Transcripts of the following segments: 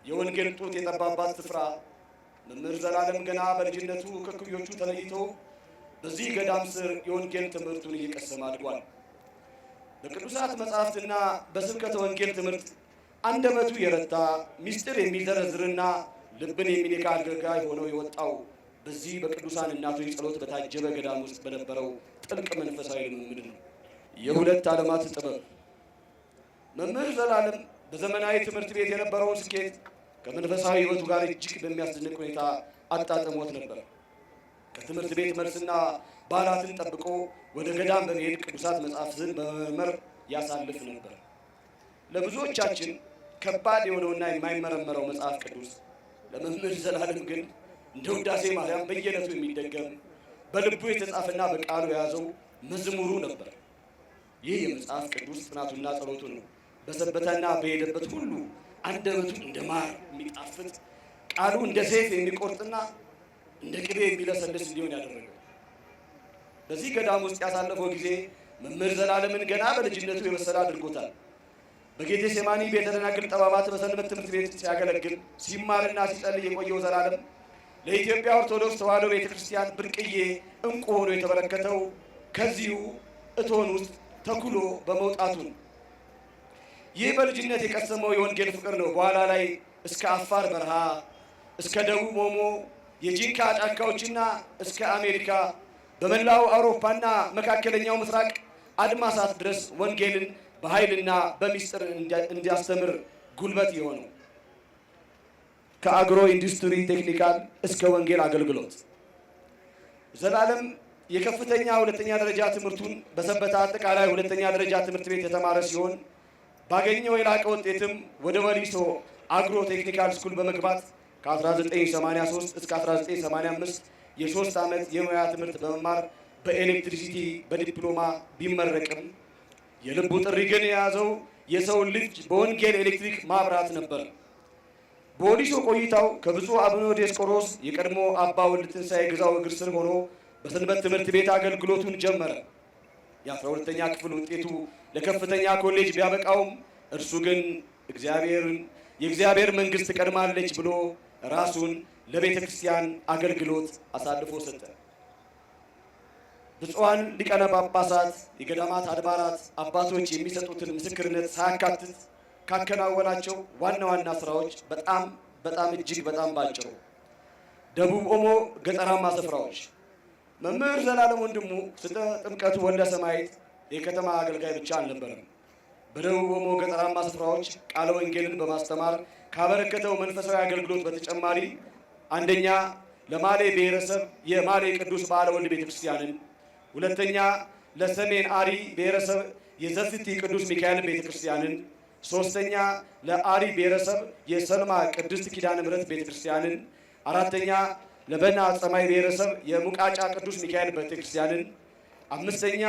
የወንጌል ጡት የጠባባት ስፍራ መምህር ዘላለም ገና በልጅነቱ ከኩዮቹ ተለይቶ በዚህ ገዳም ስር የወንጌል ትምህርቱን እየቀሰመ አድጓል። በቅዱሳት መጻሕፍትና በስብከተ ወንጌል ትምህርት አንደበቱ የረታ ምስጢር የሚዘረዝርና ልብን የሚነካ አገልጋይ ሆኖ የወጣው በዚህ በቅዱሳን እናቶች ጸሎት በታጀበ ገዳም ውስጥ በነበረው ጥልቅ መንፈሳዊ ልምምድ ነው። የሁለት ዓለማት ጥበብ መምህር ዘላለም በዘመናዊ ትምህርት ቤት የነበረውን ስኬት ከመንፈሳዊ ሕይወቱ ጋር እጅግ በሚያስደንቅ ሁኔታ አጣጥሞት ነበር። ከትምህርት ቤት መልስና በዓላትን ጠብቆ ወደ ገዳም በመሄድ ቅዱሳት መጻሕፍትን በመመርመር ያሳልፍ ነበር። ለብዙዎቻችን ከባድ የሆነውና የማይመረመረው መጽሐፍ ቅዱስ ለመምህር ዘላለም ግን እንደ ውዳሴ ማርያም በየዕለቱ የሚደገም በልቡ የተጻፈና በቃሉ የያዘው መዝሙሩ ነበር። ይህ የመጽሐፍ ቅዱስ ጥናቱና ጸሎቱ ነው በሰበታና በሄደበት ሁሉ አንደበቱ እንደ ማር የሚጣፍጥ ቃሉ እንደ ሰይፍ የሚቆርጥና እንደ ቅቤ የሚለሰልስ እንዲሆን ያደረገው። በዚህ ገዳም ውስጥ ያሳለፈው ጊዜ መምህር ዘላለምን ገና በልጅነቱ የበሰለ አድርጎታል። በጌቴሴማኒ ቤተ ደናግል ጠባባት በሰንበት ትምህርት ቤት ሲያገለግል ሲማርና ሲጸልይ የቆየው ዘላለም ለኢትዮጵያ ኦርቶዶክስ ተዋሕዶ ቤተክርስቲያን ብርቅዬ እንቁ ሆኖ የተበረከተው ከዚሁ እቶን ውስጥ ተኩሎ በመውጣቱ ነው። ይህ በልጅነት የቀሰመው የወንጌል ፍቅር ነው በኋላ ላይ እስከ አፋር በረሃ፣ እስከ ደቡብ ኦሞ የጂንካ ጫካዎችና እስከ አሜሪካ በመላው አውሮፓና መካከለኛው ምስራቅ አድማሳት ድረስ ወንጌልን በኃይልና በሚስጥር እንዲያስተምር ጉልበት የሆነው። ከአግሮ ኢንዱስትሪ ቴክኒካል እስከ ወንጌል አገልግሎት ዘላለም የከፍተኛ ሁለተኛ ደረጃ ትምህርቱን በሰበታ አጠቃላይ ሁለተኛ ደረጃ ትምህርት ቤት የተማረ ሲሆን ባገኘው የላቀ ውጤትም ወደ ወሊሶ አግሮ ቴክኒካል ስኩል በመግባት ከ1983 እስከ 1985 የ3 ዓመት የሙያ ትምህርት በመማር በኤሌክትሪሲቲ በዲፕሎማ ቢመረቅም የልቡ ጥሪ ግን የያዘው የሰውን ልጅ በወንጌል ኤሌክትሪክ ማብራት ነበር። በወሊሶ ቆይታው ከብፁዕ አቡነ ዲዮስቆሮስ የቀድሞ አባ ወልደ ትንሣኤ ግዛው እግር ስር ሆኖ በሰንበት ትምህርት ቤት አገልግሎቱን ጀመረ። የ12ኛ ክፍል ውጤቱ ለከፍተኛ ኮሌጅ ቢያበቃውም እርሱ ግን የእግዚአብሔር መንግሥት ቀድማለች ብሎ ራሱን ለቤተ ክርስቲያን አገልግሎት አሳልፎ ሰጠ። ብፁዓን ሊቃነ ጳጳሳት፣ የገዳማት አድባራት አባቶች የሚሰጡትን ምስክርነት ሳያካትት ካከናወናቸው ዋና ዋና ስራዎች በጣም እጅግ በጣም ባጭሩ ደቡብ ኦሞ ገጠራማ ስፍራዎች መምህር ዘላለም ወንድሙ ስለ ጥምቀቱ ወልደ ሰማዕት የከተማ አገልጋይ ብቻ አልነበረም። በደቡብ ኦሞ ገጠራማ ስፍራዎች ቃለ ወንጌልን በማስተማር ካበረከተው መንፈሳዊ አገልግሎት በተጨማሪ አንደኛ ለማሌ ብሔረሰብ የማሌ ቅዱስ በዓለ ወልድ ቤተክርስቲያንን፣ ሁለተኛ ለሰሜን አሪ ብሔረሰብ የዘፍቲ ቅዱስ ሚካኤል ቤተክርስቲያንን፣ ሶስተኛ ለአሪ ብሔረሰብ የሰልማ ቅድስት ኪዳነ ምሕረት ቤተክርስቲያንን፣ አራተኛ ለበና ጸማይ ብሔረሰብ የሙቃጫ ቅዱስ ሚካኤል ቤተክርስቲያንን፣ አምስተኛ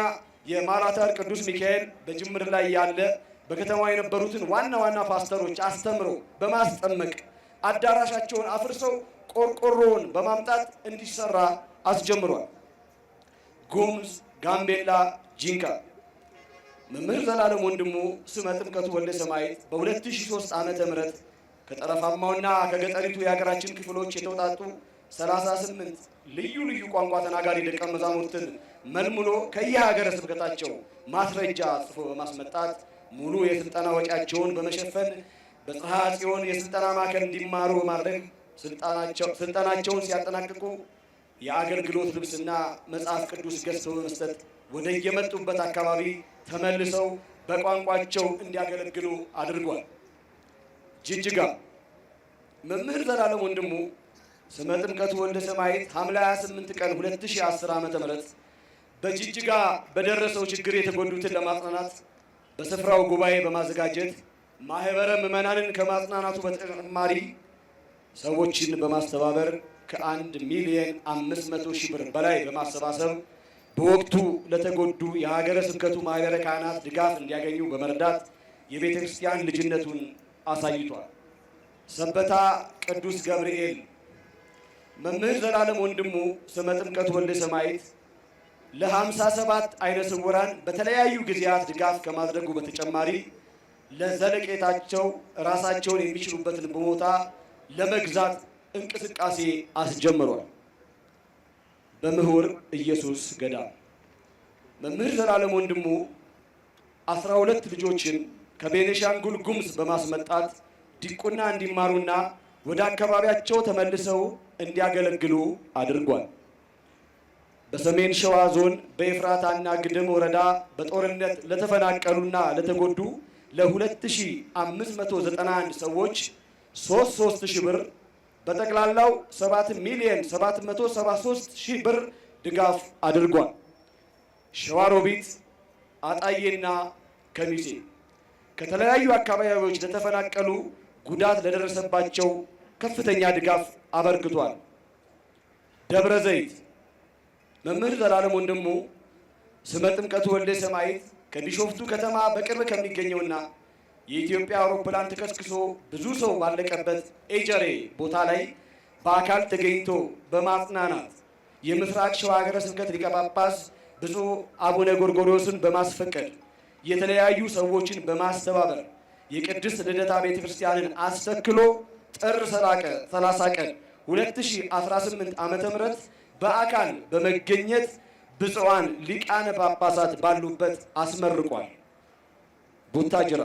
የማራታር ቅዱስ ሚካኤል በጅምር ላይ ያለ በከተማ የነበሩትን ዋና ዋና ፓስተሮች አስተምሮ በማስጠመቅ አዳራሻቸውን አፍርሰው ቆርቆሮውን በማምጣት እንዲሰራ አስጀምሯል። ጉሙዝ፣ ጋምቤላ፣ ጂንካ መምህር ዘላለም ወንድሙ ስመ ጥምቀቱ ወልደ ሰማዕት በ2003 ዓመተ ምህረት ከጠረፋማውና ከገጠሪቱ የሀገራችን ክፍሎች የተውጣጡ 38 ልዩ ልዩ ቋንቋ ተናጋሪ ደቀ መዛሙርትን መልምሎ ከየሀገረ ስብከታቸው ማስረጃ ጽፎ በማስመጣት ሙሉ የስልጠና ወጪያቸውን በመሸፈን በጽርሐ ጽዮን የስልጠና ማዕከል እንዲማሩ በማድረግ ስልጠናቸውን ሲያጠናቅቁ የአገልግሎት ልብስና መጽሐፍ ቅዱስ ገዝተው በመስጠት ወደ የመጡበት አካባቢ ተመልሰው በቋንቋቸው እንዲያገለግሉ አድርጓል። ጅጅጋ መምህር ዘላለም ወንድሙ ስመ ጥምቀቱ ወልደ ሰማዕት ሐምሌ 28 ቀን 2010 ዓ.ም በጅጅጋ በደረሰው ችግር የተጎዱትን ለማጽናናት በስፍራው ጉባኤ በማዘጋጀት ማህበረ ምዕመናንን ከማጽናናቱ በተጨማሪ ሰዎችን በማስተባበር ከ1,500,000 ብር በላይ በማሰባሰብ በወቅቱ ለተጎዱ የሀገረ ስብከቱ ማህበረ ካህናት ድጋፍ እንዲያገኙ በመርዳት የቤተ ክርስቲያን ልጅነቱን አሳይቷል። ሰበታ ቅዱስ ገብርኤል መምህር ዘላለም ወንድሙ ስመ ጥምቀቱ ወልደ ሰማዕት ለ57 አይነ ስውራን በተለያዩ ጊዜያት ድጋፍ ከማድረጉ በተጨማሪ ለዘለቄታቸው ራሳቸውን የሚችሉበትን ቦታ ለመግዛት እንቅስቃሴ አስጀምሯል። በምሁር ኢየሱስ ገዳም መምህር ዘላለም ወንድሙ 12 ልጆችን ከቤኒሻንጉል ጉሙዝ በማስመጣት ዲቁና እንዲማሩና ወደ አካባቢያቸው ተመልሰው እንዲያገለግሉ አድርጓል። በሰሜን ሸዋ ዞን በኤፍራታና ግድም ወረዳ በጦርነት ለተፈናቀሉና ለተጎዱ ለ2591 ሰዎች 3,000 ብር በጠቅላላው 7,773,000 ብር ድጋፍ አድርጓል። ሸዋሮቢት፣ አጣዬና ከሚሴ ከተለያዩ አካባቢዎች ለተፈናቀሉ ጉዳት ለደረሰባቸው ከፍተኛ ድጋፍ አበርክቷል። ደብረ ዘይት መምህር ዘላለም ወንድሙ ስመ ጥምቀቱ ወልደ ሰማዕት ከቢሾፍቱ ከተማ በቅርብ ከሚገኘውና የኢትዮጵያ አውሮፕላን ተከስክሶ ብዙ ሰው ባለቀበት ኤጀሬ ቦታ ላይ በአካል ተገኝቶ በማጽናናት የምስራቅ ሸዋ ሀገረ ስብከት ሊቀ ጳጳስ ብፁዕ አቡነ ጎርጎርዮስን በማስፈቀድ የተለያዩ ሰዎችን በማስተባበር የቅድስት ልደታ ቤተ ክርስቲያንን አስተክሎ ጥር 30 ቀን 2018 ዓ.ም በአካል በመገኘት ብፁዓን ሊቃነ ጳጳሳት ባሉበት አስመርቋል። ቡታጅራ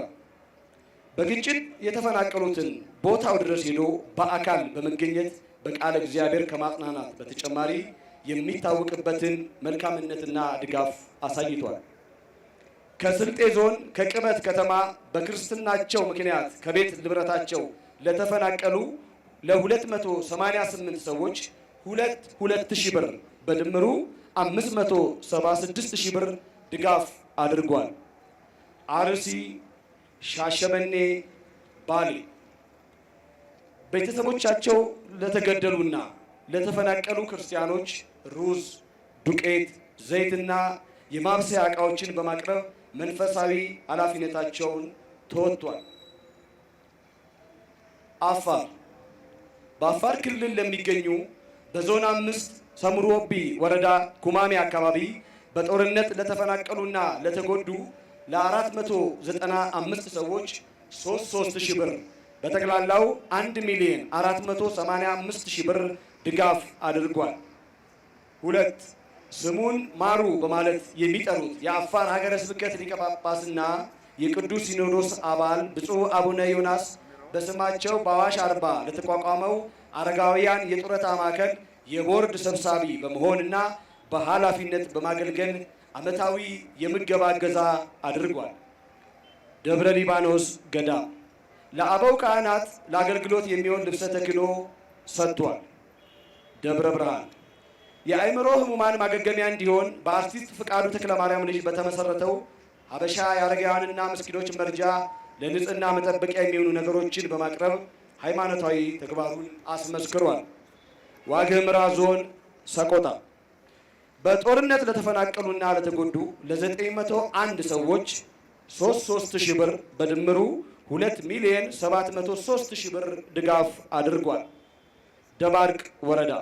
በግጭት የተፈናቀሉትን ቦታው ድረስ ሄዶ በአካል በመገኘት በቃለ እግዚአብሔር ከማጽናናት በተጨማሪ የሚታወቅበትን መልካምነትና ድጋፍ አሳይቷል። ከስልጤ ዞን ከቅበት ከተማ በክርስትናቸው ምክንያት ከቤት ንብረታቸው ለተፈናቀሉ ለ288 ሰዎች 2,000 ብር በድምሩ 576,000 ብር ድጋፍ አድርጓል። አርሲ፣ ሻሸመኔ፣ ባሌ ቤተሰቦቻቸው ለተገደሉና ለተፈናቀሉ ክርስቲያኖች ሩዝ፣ ዱቄት፣ ዘይትና የማብሰያ ዕቃዎችን በማቅረብ መንፈሳዊ ኃላፊነታቸውን ተወጥቷል። አፋር በአፋር ክልል ለሚገኙ በዞን 5 ሰምሮቢ ወረዳ ኩማሜ አካባቢ በጦርነት ለተፈናቀሉና ለተጎዱ ለ495 ሰዎች 3,000 ብር በጠቅላላው 1,485,000 ብር ድጋፍ አድርጓል። 2 ስሙን ማሩ በማለት የሚጠሩት የአፋር ሀገረ ስብከት ሊቀ ጳጳስና የቅዱስ ሲኖዶስ አባል ብፁዕ አቡነ ዮናስ በስማቸው በአዋሽ አርባ ለተቋቋመው አረጋውያን የጡረታ ማዕከል የቦርድ ሰብሳቢ በመሆንና በኃላፊነት በማገልገል ዓመታዊ የምገባ እገዛ አድርጓል። ደብረ ሊባኖስ ገዳም ለአበው ካህናት ለአገልግሎት የሚሆን ልብሰ ተክህኖ ሰጥቷል። ደብረ ብርሃን የአእምሮ ህሙማን ማገገሚያ እንዲሆን በአርቲስት ፍቃዱ ተክለማርያም ልጅ በተመሰረተው ሀበሻ የአረጋውያንና ምስኪኖች መርጃ ለንጽህና መጠበቂያ የሚሆኑ ነገሮችን በማቅረብ ሃይማኖታዊ ተግባሩን አስመስክሯል። ዋግ ኽምራ ዞን ሰቆጣ በጦርነት ለተፈናቀሉና ለተጎዱ ለ901 ሰዎች 3,000 ብር በድምሩ 2,703,000 ብር ድጋፍ አድርጓል። ደባርቅ ወረዳ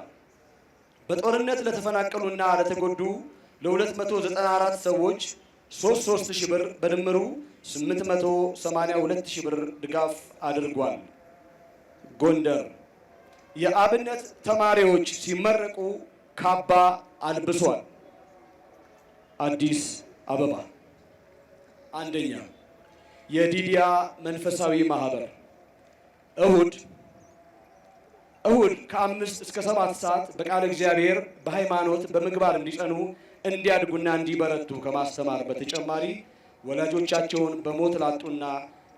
በጦርነት ለተፈናቀሉና ለተጎዱ ለ294 ሰዎች 3,000 ብር በድምሩ 882,000 ብር ድጋፍ አድርጓል። ጎንደር የአብነት ተማሪዎች ሲመረቁ ካባ አልብሷል። አዲስ አበባ አንደኛ የዲዲያ መንፈሳዊ ማህበር እሁድ ከ5 እስከ 7 ሰዓት በቃለ እግዚአብሔር በሃይማኖት በምግባር እንዲጸኑ እንዲያድጉና እንዲበረቱ ከማስተማር በተጨማሪ ወላጆቻቸውን በሞት ላጡና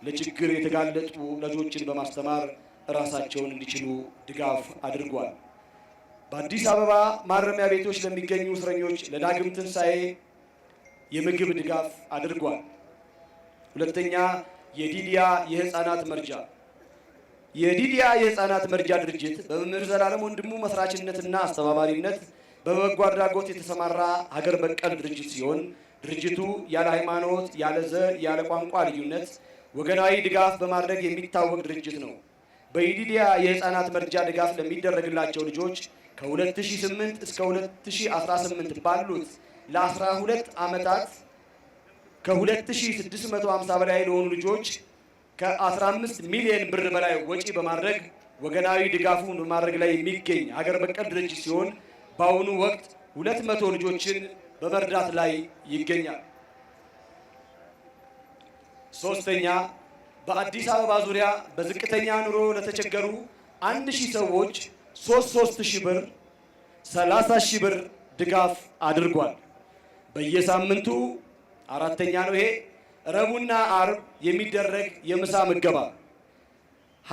ለችግር የተጋለጡ ልጆችን በማስተማር ራሳቸውን እንዲችሉ ድጋፍ አድርጓል። በአዲስ አበባ ማረሚያ ቤቶች ለሚገኙ እስረኞች ለዳግም ትንሣኤ የምግብ ድጋፍ አድርጓል። ሁለተኛ የዲዲያ የህፃናት መርጃ የህፃናት መርጃ ድርጅት በመምህር ዘላለም ወንድሙ መስራችነትና አስተባባሪነት በበጎ አድራጎት የተሰማራ ሀገር በቀል ድርጅት ሲሆን ድርጅቱ ያለ ሃይማኖት፣ ያለ ዘር፣ ያለ ቋንቋ ልዩነት ወገናዊ ድጋፍ በማድረግ የሚታወቅ ድርጅት ነው። በኢዲዲያ የህፃናት መርጃ ድጋፍ ለሚደረግላቸው ልጆች ከ2008 እስከ 2018 ባሉት ለ12 ዓመታት ከ2650 በላይ ለሆኑ ልጆች ከ15 ሚሊዮን ብር በላይ ወጪ በማድረግ ወገናዊ ድጋፉን በማድረግ ላይ የሚገኝ ሀገር በቀል ድርጅት ሲሆን በአሁኑ ወቅት 200 ልጆችን በመርዳት ላይ ይገኛል። ሶስተኛ፣ በአዲስ አበባ ዙሪያ በዝቅተኛ ኑሮ ለተቸገሩ 1000 ሰዎች 3000 ብር፣ 30000 ብር ድጋፍ አድርጓል። በየሳምንቱ አራተኛ ነው ይሄ ረቡዕና ዓርብ የሚደረግ የምሳ ምገባ ሀ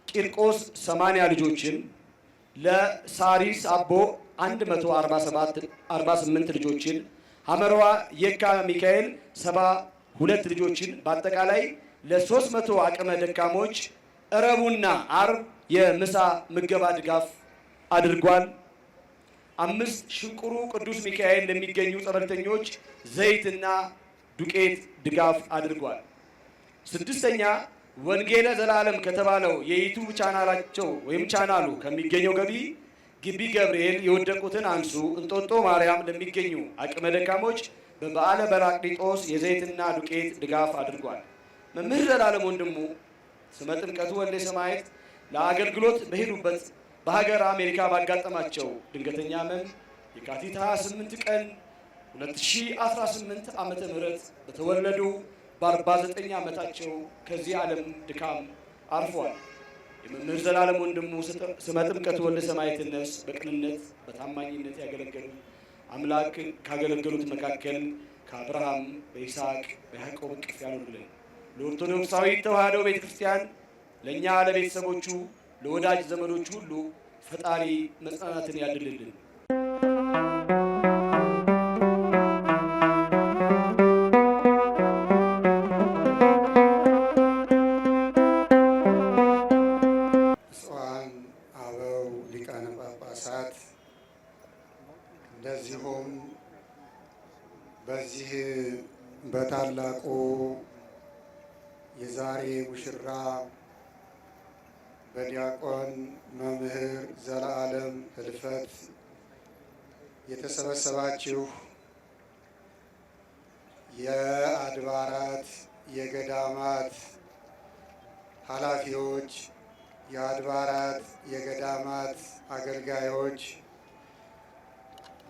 ቂርቆስ 80 ልጆችን፣ ለሳሪስ አቦ 148 ልጆችን፣ ሐመርዋ የካ ሚካኤል 72 ልጆችን በአጠቃላይ ለ300 አቅመ ደካሞች ረቡዕና ዓርብ የምሳ ምገባ ድጋፍ አድርጓል። 5 ሽንቁሩ ቅዱስ ሚካኤል ለሚገኙ ጸበልተኞች ዘይትና ዱቄት ድጋፍ አድርጓል። 6ኛ ወንጌለ ዘላለም ከተባለው የዩቲዩብ ቻናላቸው ወይም ቻናሉ ከሚገኘው ገቢ ግቢ ገብርኤል የወደቁትን አንሱ እንጦጦ ማርያም ለሚገኙ አቅመ ደካሞች በበዓለ በራቅሊጦስ የዘይትና ዱቄት ድጋፍ አድርጓል። መምህር ዘላለም ወንድሙ ስመ ጥምቀቱ ወልደ ሰማዕት ለአገልግሎት በሄዱበት በሀገር አሜሪካ ባጋጠማቸው ድንገተኛ ሕመም የካቲት 28 ቀን 2018 ዓመተ ምህረት በተወለዱ በ49 ዓመታቸው ከዚህ ዓለም ድካም አርፏል። የመምህር ዘላለም ወንድሙ ስመ ጥምቀቱ ወልደ ሰማዕትን ነፍስ በቅንነት በታማኝነት ያገለገሉ አምላክ ካገለገሉት መካከል ከአብርሃም በይስሐቅ በያዕቆብ እቅፍ ያኖርልን። ለኦርቶዶክሳዊ ተዋሕዶ ቤተ ክርስቲያን ለእኛ ለቤተሰቦቹ ለወዳጅ ዘመዶች ሁሉ ፈጣሪ መጽናናትን ያድልልን። ብፁዓን አበው ሊቃነ ጳጳሳት፣ እንደዚሁም በዚህ በታላቁ የዛሬ ሙሽራ በዲያቆን መምህር ዘለዓለም ህልፈት የተሰበሰባችሁ የአድባራት የገዳማት ኃላፊዎች፣ የአድባራት የገዳማት አገልጋዮች፣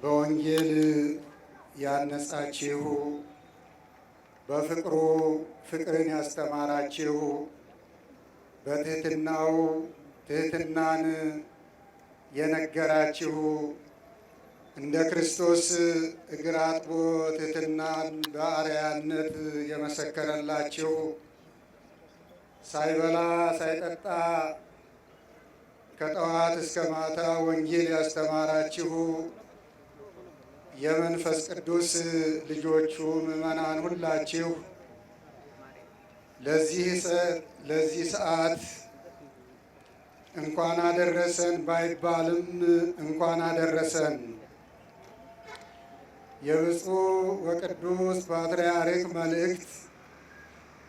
በወንጌል ያነጻችሁ፣ በፍቅሩ ፍቅርን ያስተማራችሁ፣ በትህትናው ትህትናን የነገራችሁ፣ እንደ ክርስቶስ እግር አጥቦ ትህትናን በአርአያነት የመሰከረላችሁ፣ ሳይበላ ሳይጠጣ ከጠዋት እስከ ማታ ወንጌል ያስተማራችሁ የመንፈስ ቅዱስ ልጆቹ ምዕመናን ሁላችሁ ለዚህ ሰዓት እንኳን አደረሰን ባይባልም እንኳን አደረሰን። የብፁዕ ወቅዱስ ፓትርያርክ መልእክት።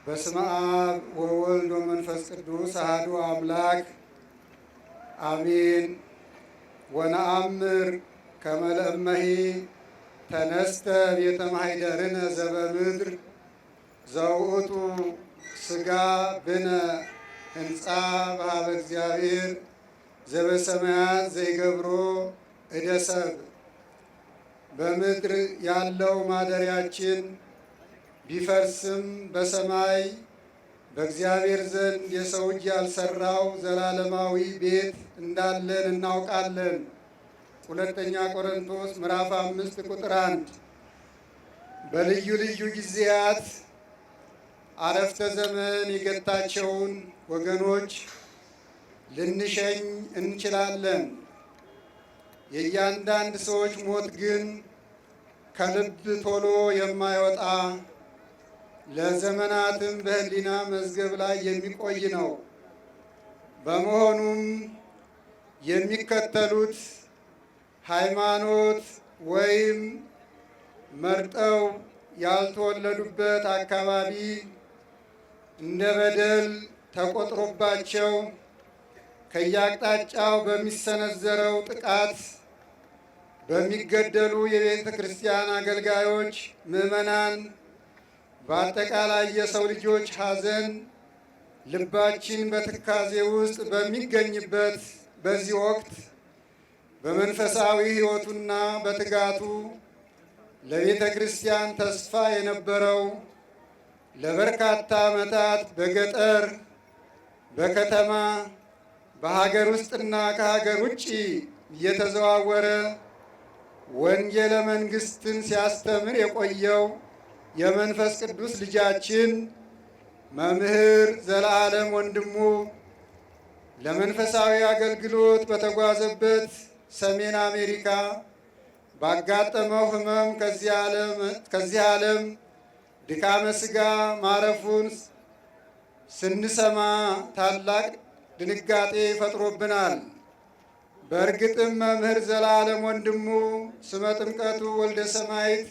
በስመ አብ ወወልድ ወመንፈስ ቅዱስ አሐዱ አምላክ አሜን። ወነአምር ከመ ለእመሂ ተነስተ ቤተ ማኅደርነ ዘበምድር ዘውእቱ ሥጋ ብነ ሕንፃ በኀበ እግዚአብሔር ዘበሰማያት ዘይገብሮ እደ ሰብእ። በምድር ያለው ማደሪያችን ቢፈርስም በሰማይ በእግዚአብሔር ዘንድ የሰው እጅ ያልሰራው ዘላለማዊ ቤት እንዳለን እናውቃለን። ሁለተኛ ቆሮንቶስ ምዕራፍ 5 ቁጥር 1። በልዩ ልዩ ጊዜያት አረፍተ ዘመን የገታቸውን ወገኖች ልንሸኝ እንችላለን። የእያንዳንድ ሰዎች ሞት ግን ከልብ ቶሎ የማይወጣ ለዘመናትም በሕሊና መዝገብ ላይ የሚቆይ ነው። በመሆኑም የሚከተሉት ሃይማኖት ወይም መርጠው ያልተወለዱበት አካባቢ እንደ በደል ተቆጥሮባቸው ከየአቅጣጫው በሚሰነዘረው ጥቃት በሚገደሉ የቤተ ክርስቲያን አገልጋዮች፣ ምዕመናን፣ በአጠቃላይ የሰው ልጆች ሐዘን ልባችን በትካዜ ውስጥ በሚገኝበት በዚህ ወቅት በመንፈሳዊ ሕይወቱና በትጋቱ ለቤተ ክርስቲያን ተስፋ የነበረው ለበርካታ ዓመታት በገጠር በከተማ በሀገር ውስጥና ከሀገር ውጭ እየተዘዋወረ ወንጌለ መንግሥትን ሲያስተምር የቆየው የመንፈስ ቅዱስ ልጃችን መምህር ዘለዓለም ወንድሙ ለመንፈሳዊ አገልግሎት በተጓዘበት ሰሜን አሜሪካ ባጋጠመው ሕመም ከዚህ ዓለም ድካመ ሥጋ ማረፉን ስንሰማ ታላቅ ድንጋጤ ፈጥሮብናል። በእርግጥም መምህር ዘለዓለም ወንድሙ ስመ ጥምቀቱ ወልደ ሰማዕት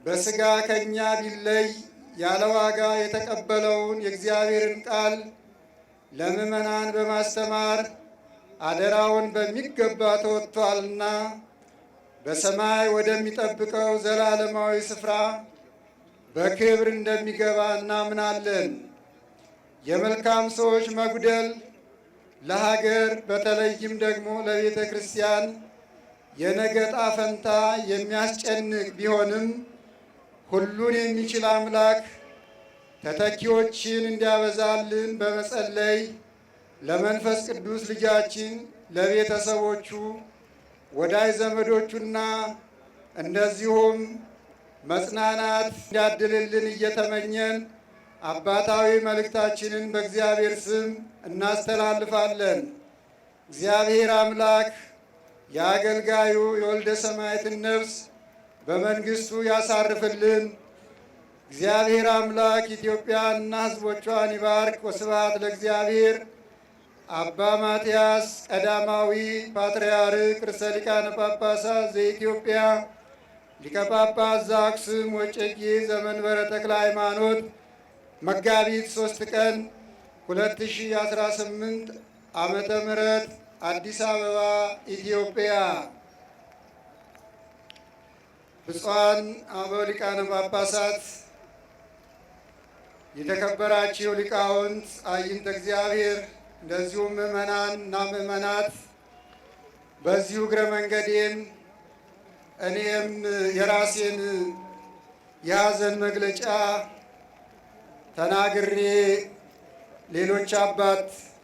በሥጋ ከእኛ ቢለይ ያለ ዋጋ የተቀበለውን የእግዚአብሔርን ቃል ለምዕመናን በማስተማር አደራውን በሚገባ ተወጥቷልና በሰማይ ወደሚጠብቀው ዘላለማዊ ስፍራ በክብር እንደሚገባ እናምናለን። የመልካም ሰዎች መጉደል ለሀገር በተለይም ደግሞ ለቤተ ክርስቲያን የነገ ዕጣ ፈንታ የሚያስጨንቅ ቢሆንም ሁሉን የሚችል አምላክ ተተኪዎችን እንዲያበዛልን በመጸለይ ለመንፈስ ቅዱስ ልጃችን ለቤተሰቦቹ ወዳጅ ዘመዶቹና እንደዚሁም መጽናናት እንዲያድልልን እየተመኘን አባታዊ መልእክታችንን በእግዚአብሔር ስም እናስተላልፋለን። እግዚአብሔር አምላክ የአገልጋዩ የወልደ ሰማዕትን ነፍስ በመንግሥቱ ያሳርፍልን። እግዚአብሔር አምላክ ኢትዮጵያንና ሕዝቦቿን ይባርክ። ወስብሐት ለእግዚአብሔር። አባ ማትያስ ቀዳማዊ ፓትርያርክ ርእሰ ሊቃነ ጳጳሳት ዘኢትዮጵያ ሊቀ ጳጳስ ዘአክሱም ወዕጨጌ ዘመንበረ ተክለ ሃይማኖት መጋቢት 3 ቀን 2018 ዓመተ ምህረት አዲስ አበባ ኢትዮጵያ። ብፁዓን አበው ሊቃነ ጳጳሳት፣ የተከበራችሁ ሊቃውንት አይንተ እግዚአብሔር፣ እንደዚሁም ምዕመናን እና ምዕመናት፣ በዚሁ እግረ መንገዴን እኔም የራሴን የሐዘን መግለጫ ተናግሬ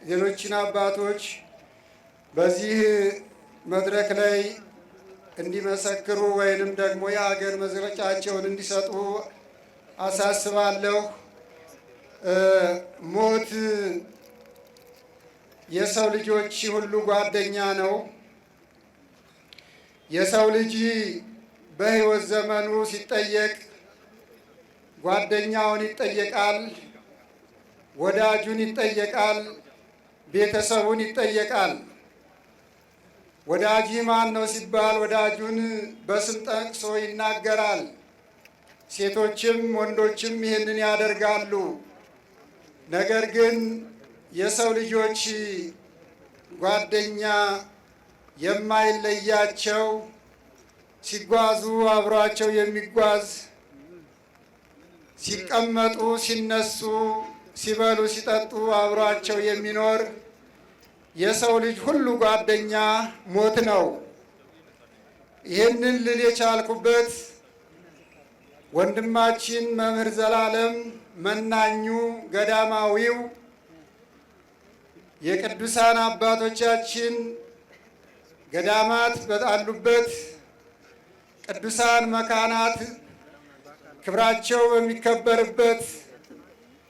ሌሎችን አባቶች በዚህ መድረክ ላይ እንዲመሰክሩ ወይንም ደግሞ የሀገር መግለጫቸውን እንዲሰጡ አሳስባለሁ። ሞት የሰው ልጆች ሁሉ ጓደኛ ነው። የሰው ልጅ በሕይወት ዘመኑ ሲጠየቅ ጓደኛውን ይጠየቃል፣ ወዳጁን ይጠየቃል፣ ቤተሰቡን ይጠየቃል። ወዳጅ ማን ነው ሲባል ወዳጁን በስም ጠቅሶ ይናገራል። ሴቶችም ወንዶችም ይህንን ያደርጋሉ። ነገር ግን የሰው ልጆች ጓደኛ የማይለያቸው ሲጓዙ አብሯቸው የሚጓዝ ሲቀመጡ፣ ሲነሱ፣ ሲበሉ፣ ሲጠጡ አብሯቸው የሚኖር የሰው ልጅ ሁሉ ጓደኛ ሞት ነው። ይህንን ልል የቻልኩበት ወንድማችን መምህር ዘለዓለም መናኙ ገዳማዊው የቅዱሳን አባቶቻችን ገዳማት ባሉበት ቅዱሳን መካናት ክብራቸው በሚከበርበት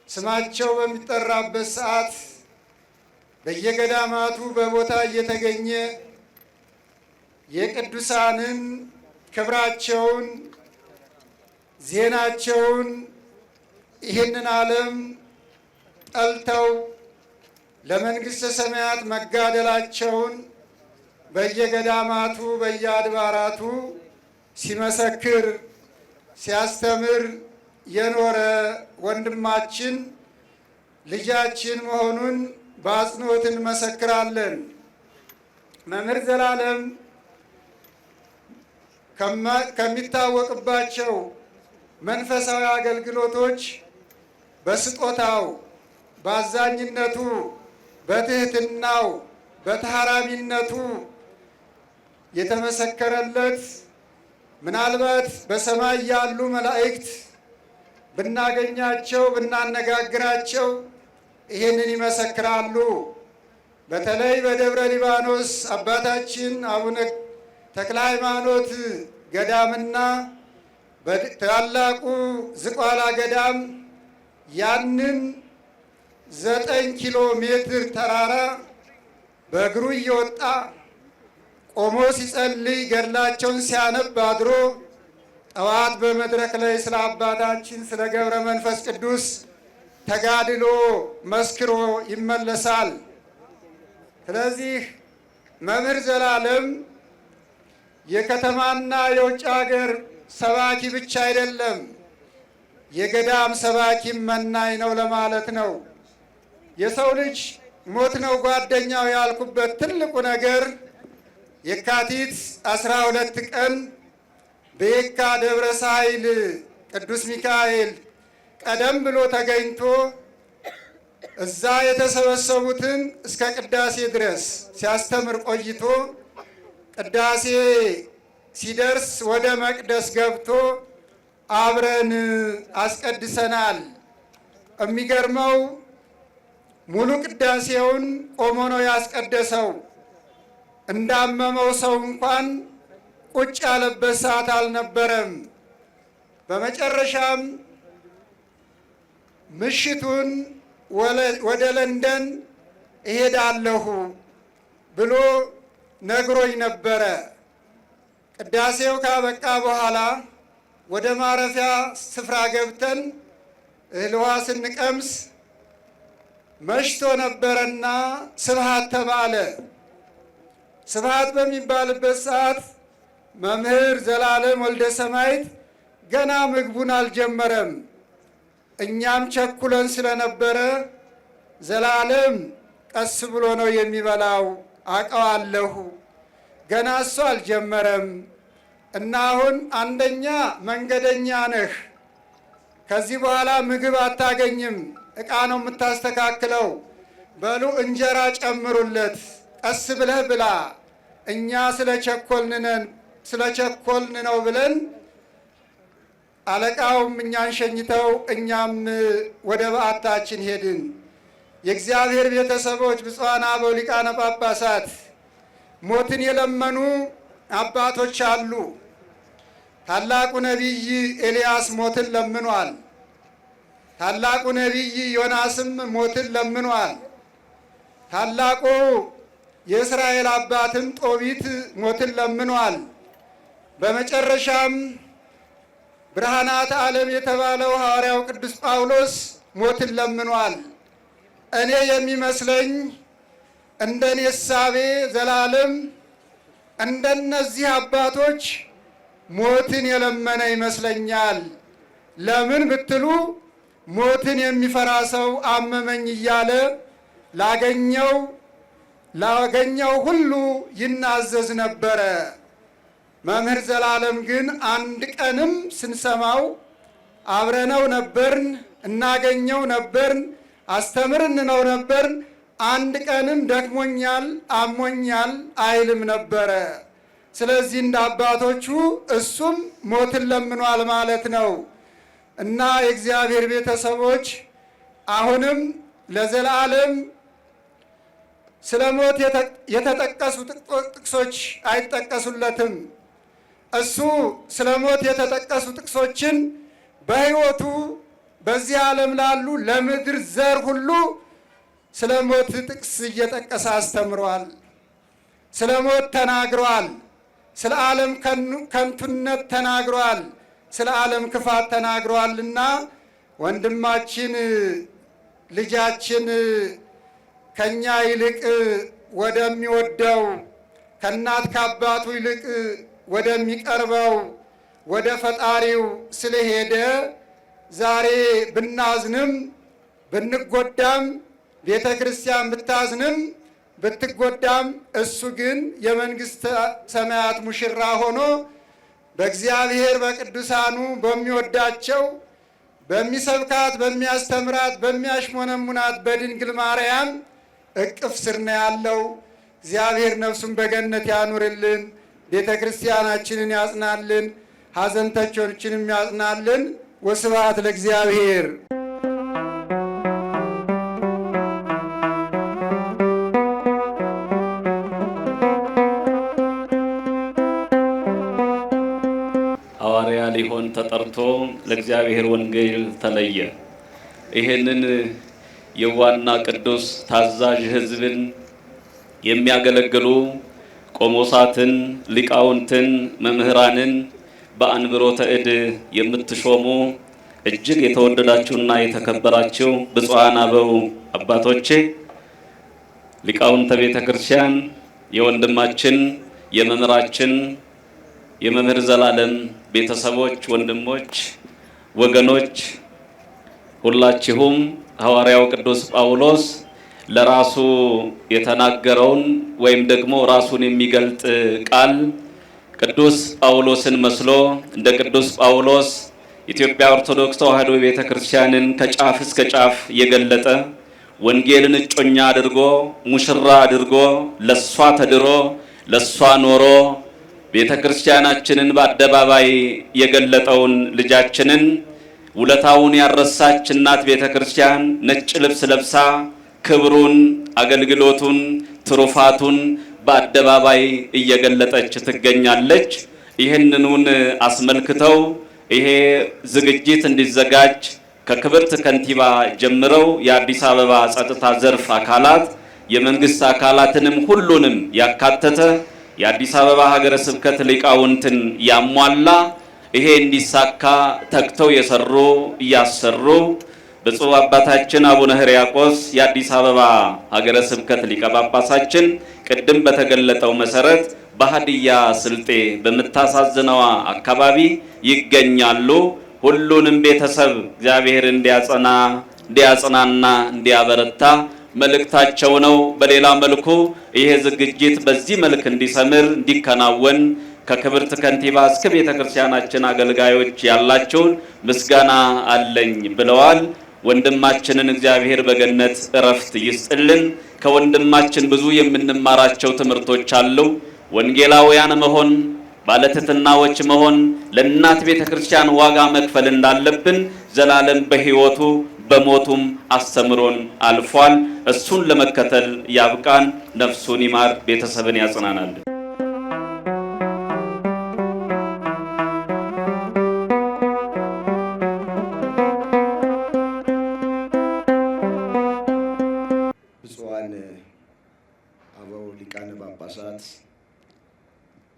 ስማቸው በሚጠራበት ሰዓት በየገዳማቱ በቦታ እየተገኘ የቅዱሳንን ክብራቸውን፣ ዜናቸውን ይህንን ዓለም ጠልተው ለመንግሥተ ሰማያት መጋደላቸውን በየገዳማቱ በየአድባራቱ ሲመሰክር ሲያስተምር የኖረ ወንድማችን ልጃችን መሆኑን በአጽንኦት እንመሰክራለን። መምህር ዘለዓለም ከሚታወቅባቸው መንፈሳዊ አገልግሎቶች በስጦታው በአዛኝነቱ፣ በትህትናው፣ በተሃራሚነቱ የተመሰከረለት ምናልባት በሰማይ ያሉ መላእክት ብናገኛቸው ብናነጋግራቸው ይህንን ይመሰክራሉ። በተለይ በደብረ ሊባኖስ አባታችን አቡነ ተክለ ሃይማኖት ገዳምና በታላቁ ዝቋላ ገዳም ያንን 9 ኪሎ ሜትር ተራራ በእግሩ እየወጣ ቆሞ ሲጸልይ ገድላቸውን ሲያነብ አድሮ ጠዋት በመድረክ ላይ ስለ አባታችን ስለ ገብረ መንፈስ ቅዱስ ተጋድሎ መስክሮ ይመለሳል። ስለዚህ መምህር ዘላለም የከተማና የውጭ ሀገር ሰባኪ ብቻ አይደለም፣ የገዳም ሰባኪም መናኝ ነው ለማለት ነው። የሰው ልጅ ሞት ነው ጓደኛው ያልኩበት ትልቁ ነገር የካቲት 12 ቀን በየካ ደብረ ሳይል ቅዱስ ሚካኤል ቀደም ብሎ ተገኝቶ እዛ የተሰበሰቡትን እስከ ቅዳሴ ድረስ ሲያስተምር ቆይቶ ቅዳሴ ሲደርስ ወደ መቅደስ ገብቶ አብረን አስቀድሰናል። የሚገርመው ሙሉ ቅዳሴውን ቆሞ ነው ያስቀደሰው። እንዳመመው ሰው እንኳን ቁጭ ያለበት ሰዓት አልነበረም። በመጨረሻም ምሽቱን ወደ ለንደን እሄዳለሁ ብሎ ነግሮኝ ነበረ። ቅዳሴው ካበቃ በኋላ ወደ ማረፊያ ስፍራ ገብተን እህል ውሃ ስንቀምስ መሽቶ ነበረና ስብሐት ተባለ። ስብሐት በሚባልበት ሰዓት መምህር ዘላለም ወልደ ሰማዕት ገና ምግቡን አልጀመረም። እኛም ቸኩለን ስለነበረ ዘላለም ቀስ ብሎ ነው የሚበላው አውቀዋለሁ፣ ገና እሱ አልጀመረም እና አሁን አንደኛ መንገደኛ ነህ፣ ከዚህ በኋላ ምግብ አታገኝም፣ ዕቃ ነው የምታስተካክለው፣ በሉ እንጀራ ጨምሩለት፣ ቀስ ብለህ ብላ፣ እኛ ስለቸኮልን ነው ብለን አለቃውም እኛን ሸኝተው እኛም ወደ በዓታችን ሄድን። የእግዚአብሔር ቤተሰቦች ብፁዓን አበው ሊቃነ ጳጳሳት ሞትን የለመኑ አባቶች አሉ። ታላቁ ነቢይ ኤልያስ ሞትን ለምኗል። ታላቁ ነቢይ ዮናስም ሞትን ለምኗል። ታላቁ የእስራኤል አባትም ጦቢት ሞትን ለምኗል። በመጨረሻም ብርሃናት ዓለም የተባለው ሐዋርያው ቅዱስ ጳውሎስ ሞትን ለምኗል። እኔ የሚመስለኝ እንደኔ እሳቤ ዘላለም እንደነዚህ አባቶች ሞትን የለመነ ይመስለኛል። ለምን ብትሉ ሞትን የሚፈራ ሰው አመመኝ እያለ ላገኘው ሁሉ ይናዘዝ ነበረ። መምህር ዘላለም ግን አንድ ቀንም ስንሰማው አብረነው ነበርን፣ እናገኘው ነበርን፣ አስተምርን ነው ነበርን። አንድ ቀንም ደክሞኛል፣ አሞኛል አይልም ነበረ። ስለዚህ እንደ አባቶቹ እሱም ሞትን ለምኗል ማለት ነው እና የእግዚአብሔር ቤተሰቦች አሁንም ለዘላለም ስለ ሞት የተጠቀሱ ጥቅሶች አይጠቀሱለትም። እሱ ስለ ሞት የተጠቀሱ ጥቅሶችን በሕይወቱ በዚህ ዓለም ላሉ ለምድር ዘር ሁሉ ስለ ሞት ጥቅስ እየጠቀሰ አስተምሯል። ስለ ሞት ተናግሯል። ስለ ዓለም ከንቱነት ተናግሯል። ስለ ዓለም ክፋት ተናግሯልና ወንድማችን ልጃችን ከኛ ይልቅ ወደሚወደው ከእናት ከአባቱ ይልቅ ወደሚቀርበው ወደ ፈጣሪው ስለሄደ ዛሬ ብናዝንም ብንጎዳም ቤተ ክርስቲያን ብታዝንም ብትጎዳም እሱ ግን የመንግሥተ ሰማያት ሙሽራ ሆኖ በእግዚአብሔር በቅዱሳኑ በሚወዳቸው በሚሰብካት በሚያስተምራት በሚያሽሞነሙናት በድንግል ማርያም እቅፍ ስር ነው ያለው። እግዚአብሔር ነፍሱን በገነት ያኑርልን፣ ቤተ ክርስቲያናችንን ያጽናልን፣ ሐዘንተኞችንም ያጽናልን። ወስብሐት ለእግዚአብሔር። ሐዋርያ ሊሆን ተጠርቶ ለእግዚአብሔር ወንጌል ተለየ። ይህንን የዋና ቅዱስ ታዛዥ ሕዝብን የሚያገለግሉ ቆሞሳትን፣ ሊቃውንትን፣ መምህራንን በአንብሮተ እድ የምትሾሙ እጅግ የተወደዳችሁና የተከበራችሁ ብፁዓን አበው አባቶቼ፣ ሊቃውንተ ቤተ ክርስቲያን፣ የወንድማችን የመምህራችን የመምህር ዘላለም ቤተሰቦች፣ ወንድሞች፣ ወገኖች ሁላችሁም ሐዋርያው ቅዱስ ጳውሎስ ለራሱ የተናገረውን ወይም ደግሞ ራሱን የሚገልጥ ቃል ቅዱስ ጳውሎስን መስሎ እንደ ቅዱስ ጳውሎስ ኢትዮጵያ ኦርቶዶክስ ተዋሕዶ ቤተ ክርስቲያንን ከጫፍ እስከ ጫፍ የገለጠ ወንጌልን እጮኛ አድርጎ ሙሽራ አድርጎ ለሷ ተድሮ ለሷ ኖሮ ቤተ ክርስቲያናችንን በአደባባይ የገለጠውን ልጃችንን ውለታውን ያረሳች እናት ቤተ ክርስቲያን ነጭ ልብስ ለብሳ ክብሩን፣ አገልግሎቱን፣ ትሩፋቱን በአደባባይ እየገለጠች ትገኛለች። ይህንኑን አስመልክተው ይሄ ዝግጅት እንዲዘጋጅ ከክብርት ከንቲባ ጀምረው የአዲስ አበባ ጸጥታ ዘርፍ አካላት የመንግስት አካላትንም ሁሉንም ያካተተ የአዲስ አበባ ሀገረ ስብከት ሊቃውንትን ያሟላ ይሄ እንዲሳካ ተግተው የሰሩ እያሰሩ ብፁዕ አባታችን አቡነ ሕርያቆስ የአዲስ አበባ ሀገረ ስብከት ሊቀ ጳጳሳችን ቅድም በተገለጠው መሰረት በሀዲያ ስልጤ በምታሳዝነዋ አካባቢ ይገኛሉ። ሁሉንም ቤተሰብ እግዚአብሔር እንዲያጽናና እንዲያበረታ መልእክታቸው ነው። በሌላ መልኩ ይሄ ዝግጅት በዚህ መልክ እንዲሰምር እንዲከናወን ከክብርት ከንቲባ እስከ ቤተ ክርስቲያናችን አገልጋዮች ያላቸውን ምስጋና አለኝ ብለዋል። ወንድማችንን እግዚአብሔር በገነት እረፍት ይስጥልን። ከወንድማችን ብዙ የምንማራቸው ትምህርቶች አሉ። ወንጌላውያን መሆን፣ ባለትሕትናዎች መሆን፣ ለእናት ቤተ ክርስቲያን ዋጋ መክፈል እንዳለብን ዘላለም በሕይወቱ በሞቱም አስተምሮን አልፏል። እሱን ለመከተል ያብቃን። ነፍሱን ይማር፣ ቤተሰብን ያጽናናል። ብፁዓን አበው ሊቃነ ጳጳሳት፣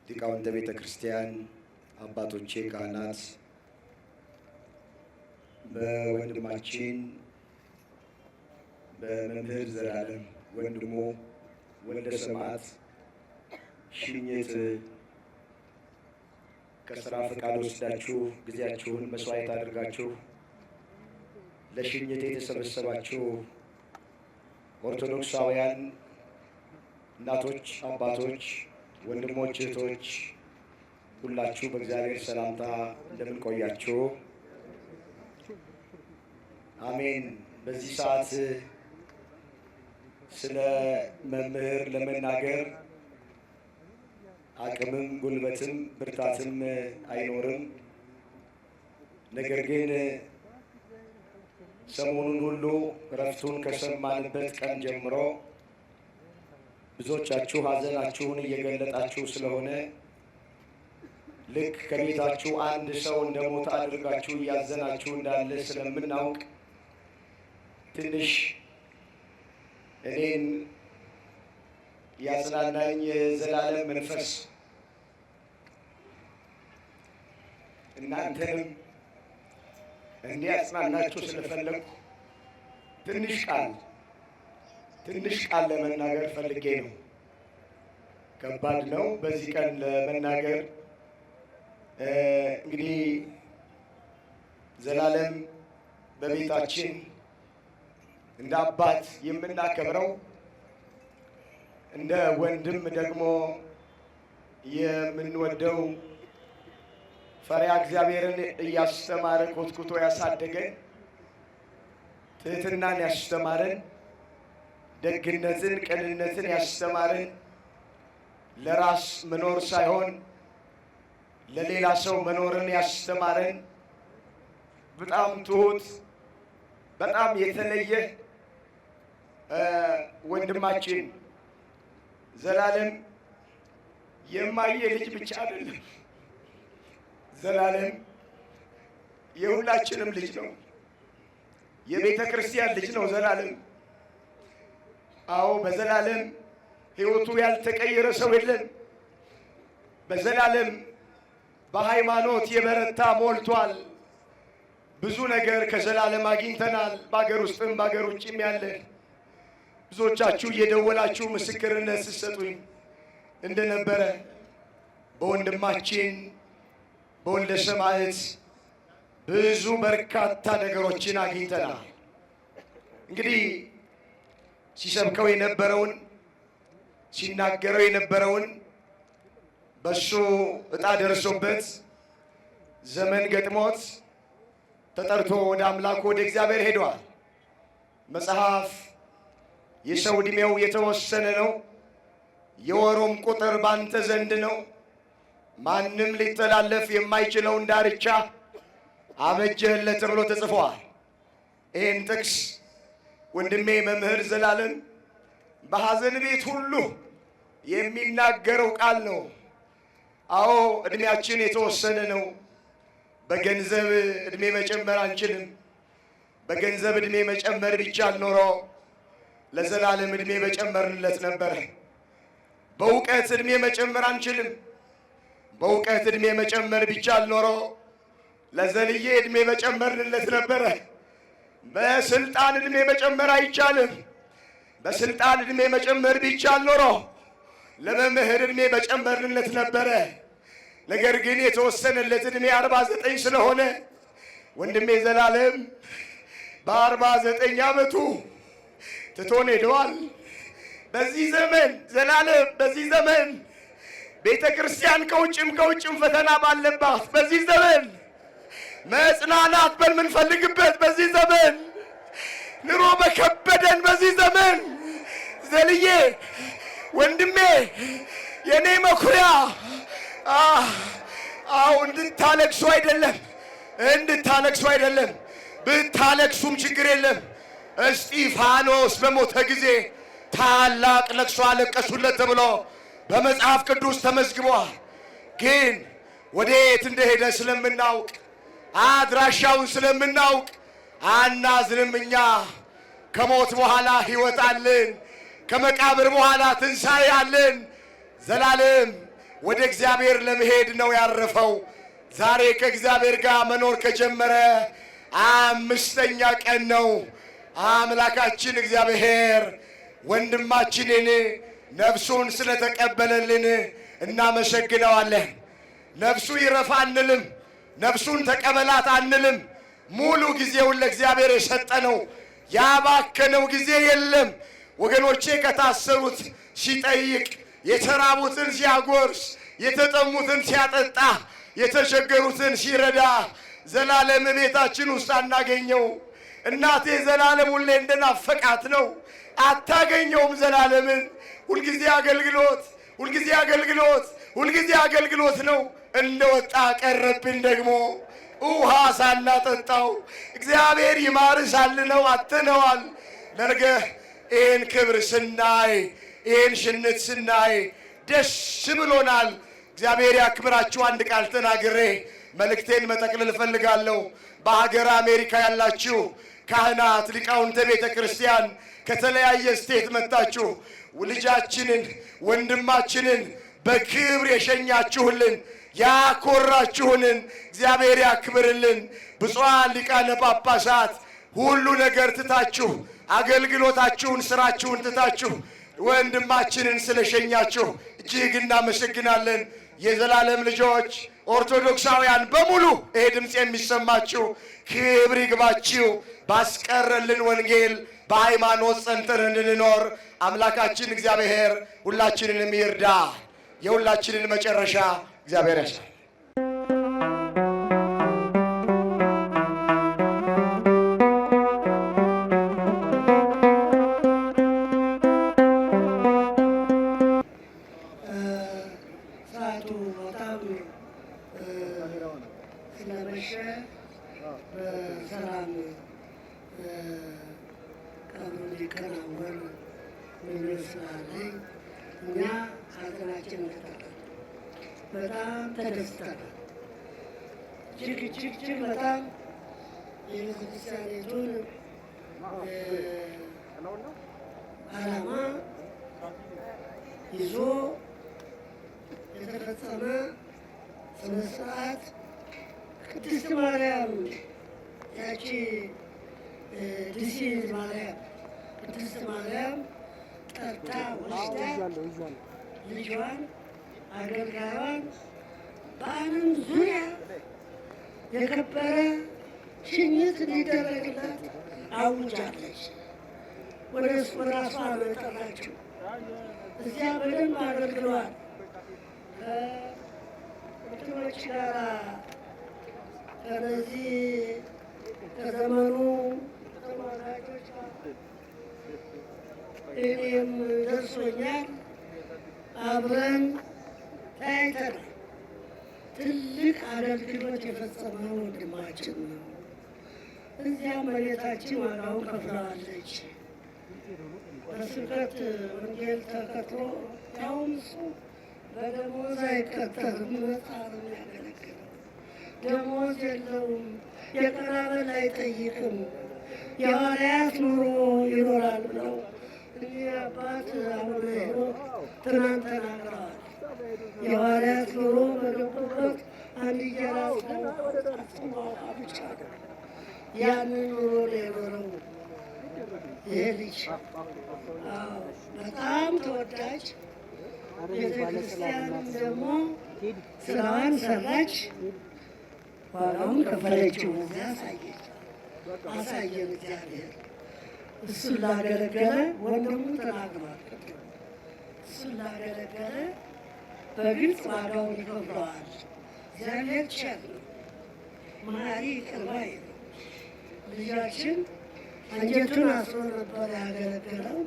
ሊቃውንተ ቤተ ክርስቲያን፣ አባቶቼ ካህናት፣ በወንድማችን በመምህር ዘላለም ወንድሙ ወልደ ሰማዕት ሽኝት ከስራ ፈቃድ ወስዳችሁ ጊዜያችሁን መስዋዕት አድርጋችሁ ለሽኝት የተሰበሰባችሁ ኦርቶዶክሳውያን እናቶች፣ አባቶች፣ ወንድሞች፣ እህቶች ሁላችሁ በእግዚአብሔር ሰላምታ እንደምን ቆያችሁ? አሜን። በዚህ ሰዓት ስለ መምህር ለመናገር አቅምም ጉልበትም ብርታትም አይኖርም። ነገር ግን ሰሞኑን ሁሉ እረፍቱን ከሰማንበት ቀን ጀምሮ ብዙዎቻችሁ ሐዘናችሁን እየገለጣችሁ ስለሆነ ልክ ከቤታችሁ አንድ ሰው እንደሞተ አድርጋችሁ እያዘናችሁ እንዳለ ስለምናውቅ ትንሽ እኔን ያጽናናኝ የዘላለም መንፈስ እናንተንም እንዲያጽናናችሁ ስለፈለጉ ትንሽ ቃል ለመናገር ፈልጌ ነው። ከባድ ነው በዚህ ቀን ለመናገር። እንግዲህ ዘላለም በቤታችን እንደ አባት የምናከብረው እንደ ወንድም ደግሞ የምንወደው ፈሪሃ እግዚአብሔርን እያስተማረ ኮትኩቶ ያሳደገን፣ ትህትናን ያስተማረን፣ ደግነትን ቅንነትን ያስተማረን፣ ለራስ መኖር ሳይሆን ለሌላ ሰው መኖርን ያስተማረን በጣም ትሁት በጣም የተለየ ወንድማችን ዘላለም የማየ ልጅ ብቻ አይደለም። ዘላለም የሁላችንም ልጅ ነው። የቤተ ክርስቲያን ልጅ ነው ዘላለም። አዎ በዘላለም ሕይወቱ ያልተቀየረ ሰው የለም። በዘላለም በሃይማኖት የበረታ ሞልቷል። ብዙ ነገር ከዘላለም አግኝተናል። በአገር ውስጥም በአገር ውጭም ያለ ብዙዎቻችሁ እየደወላችሁ ምስክርነት ስትሰጡኝ እንደነበረ በወንድማችን በወልደ ሰማዕት ብዙ በርካታ ነገሮችን አግኝተናል። እንግዲህ ሲሰብከው የነበረውን ሲናገረው የነበረውን በሱ ዕጣ ደርሶበት ዘመን ገጥሞት ተጠርቶ ወደ አምላኩ ወደ እግዚአብሔር ሄዷል። መጽሐፍ የሰው ዕድሜው የተወሰነ ነው፣ የወሩም ቁጥር ባንተ ዘንድ ነው፣ ማንም ሊተላለፍ የማይችለውን ዳርቻ አበጀህለት ተብሎ ተጽፏል። ይህን ጥቅስ ወንድሜ መምህር ዘላለም በሐዘን ቤት ሁሉ የሚናገረው ቃል ነው። አዎ ዕድሜያችን የተወሰነ ነው። በገንዘብ ዕድሜ መጨመር አንችልም። በገንዘብ ዕድሜ መጨመር ቢቻል ኖሮ ለዘላለም ዕድሜ መጨመርንለት ነበረ። በእውቀት ዕድሜ መጨመር አንችልም። በእውቀት ዕድሜ መጨመር ቢቻል ኖሮ ለዘልዬ ዕድሜ መጨመርንለት ነበረ። በስልጣን ዕድሜ መጨመር አይቻልም። በስልጣን ዕድሜ መጨመር ቢቻል ኖሮ ለመምህር ዕድሜ መጨመርንለት ነበረ። ነገር ግን የተወሰነለት ዕድሜ 49 ስለሆነ ወንድሜ ዘላለም በ49 ዓመቱ ትቶን ሄደዋል። በዚህ ዘመን ዘላለም በዚህ ዘመን ቤተ ክርስቲያን ከውጭም ፈተና ባለባት በዚህ ዘመን መጽናናት በምንፈልግበት በዚህ ዘመን ኑሮ በከበደን በዚህ ዘመን ዘልዬ ወንድሜ የኔ መኩሪያ እንድታለቅሱ አይደለም ብታለቅሱም ችግር የለም። እስጢፋኖስ በሞተ ጊዜ ታላቅ ለቅሶ አለቀሱለት ተብሎ በመጽሐፍ ቅዱስ ተመዝግቧል። ግን ወዴት እንደሄደ ስለምናውቅ አድራሻውን ስለምናውቅ አናዝንም። እኛ ከሞት በኋላ ሕይወት አለን፣ ከመቃብር በኋላ ትንሣኤ አለን። ዘላለም ወደ እግዚአብሔር ለመሄድ ነው ያረፈው። ዛሬ ከእግዚአብሔር ጋር መኖር ከጀመረ 5ኛ ቀን ነው። አምላካችን እግዚአብሔር ወንድማችንን ነፍሱን ስለተቀበለልን እናመሰግነዋለን። ነፍሱ ይረፋ አንልም፣ ነፍሱን ተቀበላት አንልም። ሙሉ ጊዜውን ለእግዚአብሔር የሰጠ ነው። ያባከነው ጊዜ የለም። ወገኖቼ ከታሰሩት ሲጠይቅ፣ የተራቡትን ሲያጎርስ፣ የተጠሙትን ሲያጠጣ፣ የተቸገሩትን ሲረዳ ዘላለም ቤታችን ውስጥ አናገኘው። እናቴ ዘላለም ሁሌ እንደናፈቃት ነው። አታገኘውም ዘላለምን። ሁልጊዜ አገልግሎት፣ ሁልጊዜ አገልግሎት፣ ሁልጊዜ አገልግሎት ነው። እንደወጣ ቀረብን ደግሞ ውሃ ሳናጠጣው እግዚአብሔር ይማር ሳልነው አጥተነዋል። ነገ ይህን ክብር ስናይ፣ ይህን ሽንት ስናይ ደስ ብሎናል። እግዚአብሔር ያክብራችሁ። አንድ ቃል ተናግሬ መልእክቴን መጠቅለል እፈልጋለሁ። በሀገር አሜሪካ ያላችሁ ካህናት፣ ሊቃውንተ ቤተ ክርስቲያን ከተለያየ ስቴት መጣችሁ ልጃችንን ወንድማችንን በክብር የሸኛችሁልን ያኮራችሁንን እግዚአብሔር ያክብርልን። ብፁዓን ሊቃነ ጳጳሳት ሁሉ ነገር ትታችሁ አገልግሎታችሁን ስራችሁን ትታችሁ ወንድማችንን ስለሸኛችሁ እጅግ እናመሰግናለን። የዘላለም ልጆች ኦርቶዶክሳውያን በሙሉ ይሄ ድምፅ የሚሰማችሁ ክብር ይግባችሁ። ባስቀረልን ወንጌል በሃይማኖት ጸንተን እንድንኖር አምላካችን እግዚአብሔር ሁላችንንም ይርዳ። የሁላችንን መጨረሻ እግዚአብሔር ያሳይ። እኛ ሀዘናችን እንጠራለን። በጣም ተደስተናል። እጅግ በጣም የቤተክርስቲያኒቱን ዓላማ ይዞ የተፈጸመ ስነ ስርዓት ቅድስት ማርያም ያቺ ድንግል ማርያም ቅድስት ማርያም ጠርታ ወስዳ ልጇን አገልጋዩን በዓለም ዙሪያ የከበረ ሽኝት እንዲደረግላት አውጃለች። ወደ ራሷ ነው የጠራችው። እዚያ በደንብ አገልግሏል። ከእንትኖች ጋር ከነዚህ ከዘመኑ ተሟጋቾች እኔም ደርሶኛል። አብረን ታይተናል። ትልቅ አገልግሎት የፈጸመ ወንድማችን ነው። እዚያ መሬታችን ዋጋውን ከፍለዋለች። በስብከት ወንጌል ተከትሎ ያውም እሱ በደሞዝ አይቀጠርም፣ ነፃ ነው የሚያገለግለው። ደሞዝ የለውም፣ የቀን አበል አይጠይቅም። የሐዋርያት ኑሮ ይኖራል ብለው እኒህ አባት አቡነ ሄኖክ ትናንት ተናግረዋል። የሐዋርያት ኑሮ በገቡበት አንድ እንጀራ ብቻ ነው። ያንን ኑሮ የኖረው ይሄ ልጅ በጣም ተወዳጅ፣ ቤተክርስቲያንም ደግሞ ስራዋን ሰራች፣ ዋጋውን ከፈለችው። እዚያ አሳየን እግዚአብሔር። እሱን ላገለገለ ወንድሙ ተናግሯል። እሱን ላገለገለ በግልጽ ዋጋውን ይከፍለዋል። እግዚአብሔር ቸር ነው፣ መሐሪ ይቅር ባይ ነው። ልጃችን አንጀቱን አስሮ ነበር ያገለገለው።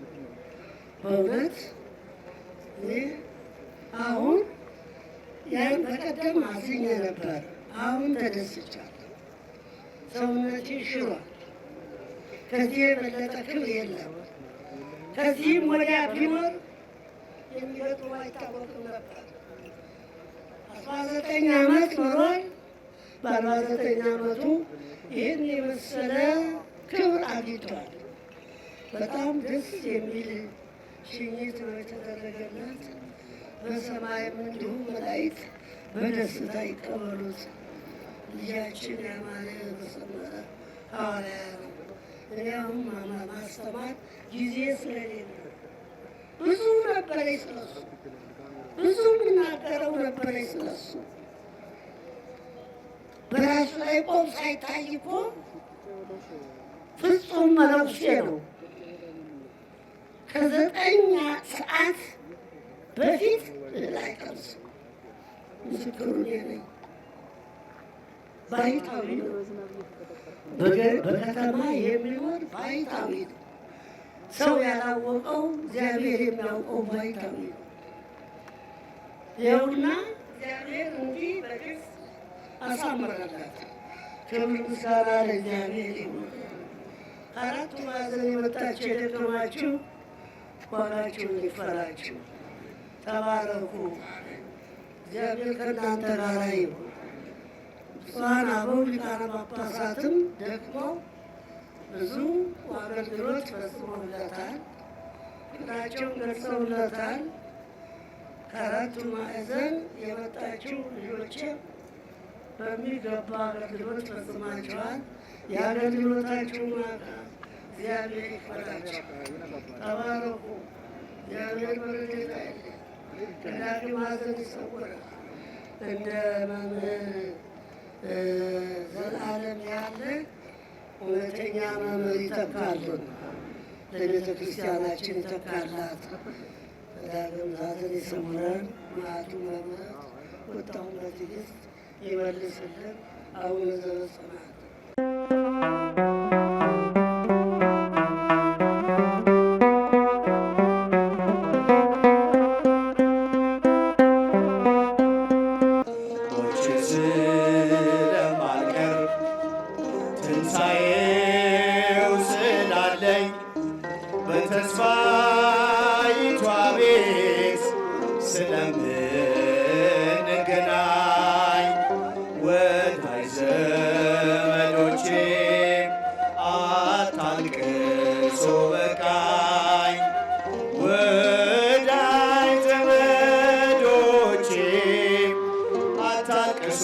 በእውነት አሁን ያን በቀደም አዝኜ ነበር፣ አሁን ተደስቻለሁ። ሰውነቴ ሽሯል። ከዚህ የበለጠ ክብር የለም። ከዚህም ወዲያ ቢኖር የሚገጥመው አይታወቅም ነበር። 19 ዓመት ኖሯል። በ49 ዓመቱ ይህን የመሰለ ክብር አግኝቷል። በጣም ደስ የሚል ሽኝት ነው የተደረገለት። በሰማይም እንዲሁ መላእክት በደስታ ይቀበሉት። ልጃችን ያማረ በሰመረ ሐዋርያ ነው። እኔ አሁን ማስተማር ጊዜ ስለሌለ ብዙ ነበረኝ ስለሱ፣ ብዙ የምናገረው ነበረኝ ስለሱ። በራሱ ላይ ቆብ ሳይታይ እኮ ፍጹም መነኩሴ ነው። ከ9 ሰዓት በፊት ላይ ቀርሶ ምስክሩ ነኝ። ባይታዊ ነው። በከተማ የሚኖር ባይታዊ ነው። ሰው ያላወቀው እግዚአብሔር የሚያውቀው ባይታዊ ነው። ይኸውና እግዚአብሔር እንዲህ በግልጽ አሳመረላት። ክብር ምስጋና ለእግዚአብሔር ይሁን። ከአራቱ ማዕዘን የመጣችሁ የደከማችሁ ዋጋችሁን ይክፈላችሁ። ተባረኩ። እግዚአብሔር ከእናንተ ጋር ይሁን። ብፁዓን አበው ሊቃነ ጳጳሳትም ደክመው ብዙ አገልግሎት ፈጽመውለታል። ፍቅራቸውን ገልጸውለታል። ከአራቱ ማዕዘን የመጣችሁ ልጆች በሚገባ አገልግሎት ፈጽማችኋል። የአገልግሎታችሁ ዋጋ እግዚአብሔር ይክፈላችሁ። ተባረኩ። እግዚአብሔር በረድኤቱ አይለየን፣ ከዳግም ሐዘን ይሰውራል። እንደ መምህር ዘላለም ያለ እውነተኛ መምህር ይተካልን፣ ለቤተ ክርስቲያናችን ይተካላት። ከዳግም ሐዘን ይሰውረን። መዓቱን በምሕረት ቁጣውን በትዕግስት ይመልስልን። አቡነ ዘበሰማያት ትንሣኤው ስላለኝ በተስፋይቷ ቤት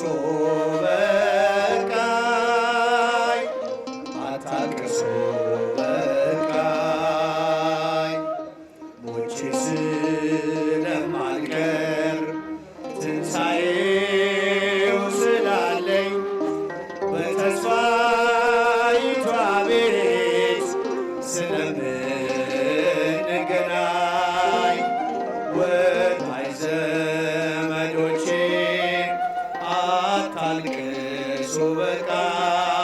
አታልቅሱ በቃኝ፣ አታልቅሱ በቃኝ። ሞቼ ስለማልቀር ትንሣኤው ስላለኝ በተስፋይቷ ቤት ስለምንገናኝ ወዳጅ ዘመዶቼ አታልቅሱ በቃኝ።